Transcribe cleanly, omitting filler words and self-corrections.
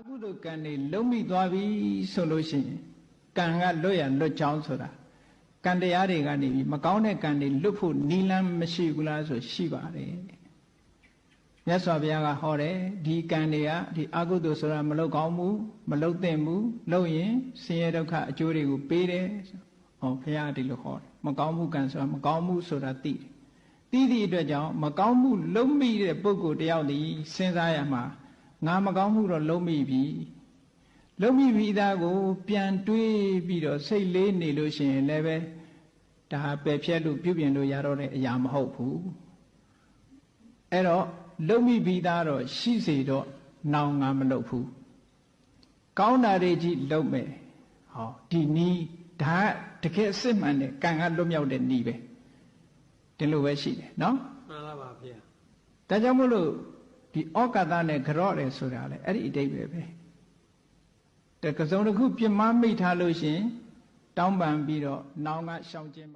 အကုသိုလ်ကံတွေလုံးမိသွားပြီဆိုလို့ရှိရင်ကံကလွတ်ရလွတ်ချောင်းဆိုတာကံတရားတွေကနေပြီးမကောင်းတဲ့ကံတွေလွတ်ဖို့နီလန်းမရှိဘူးလားဆိုရှိပါတယ်မြတ်စွာဘုရားကဟောတယ်ဒီကံတွေကဒီအကုသိုလ်ဆိုတာမလုပ်ကောင်းဘူးမလုပ်သင့်ဘူးလုပ်ရင်ဆင်းရဲဒုက္ခအကျိုးတွေကိုပေးတယ်ဟောဘုရားဒီလိုဟောတယ်မကောင်းမှုကံဆိုတာမကောင်းမှုဆိုတာသိတယ်သိသည့်အတွက်ကြောင့်မကောင်းမှုလုံးမိတဲ့ပုဂ္ဂိုလ်တယောက်ဒီစဉ်းစားရမှာငါမကောင်းမှုတော့လုံးမိပြီလုံးမိပြီးသားကိုပြန်တွေးပြီးတော့စိတ်လေးနေလို့ရှိရင်လည်းပဲဒါပယ်ဖြတ်လို့ပြုပြင်လို့ရတော့တဲ့အရာမဟုတ်ဘူးအဲ့တော့လုံးမိပြီးသားတော့ရှိစေတော့နောင်ငါမလုပ်ဘူးကောင်းတာတွေကြီးလုပ်မယ်ဟောဒီနီးဒါတကယ်စစ်မှန်တဲ့ကံကလွတ်မြောက်တဲ့နီးပဲဒီလိုပဲရှိတယ်နော်မှန်ပါဗျာဒါကြောင့်မို့လို့ဒီဩကာသနဲ့ကြော့တယ်ဆိုတာလေအဲ့ဒီအတိတ်ပဲတကစုံတစ်ခုပြမမိထားလို့ရှင်တောင်းပန်ပြီးတော့နောင်ကရှောင်ကျဉ်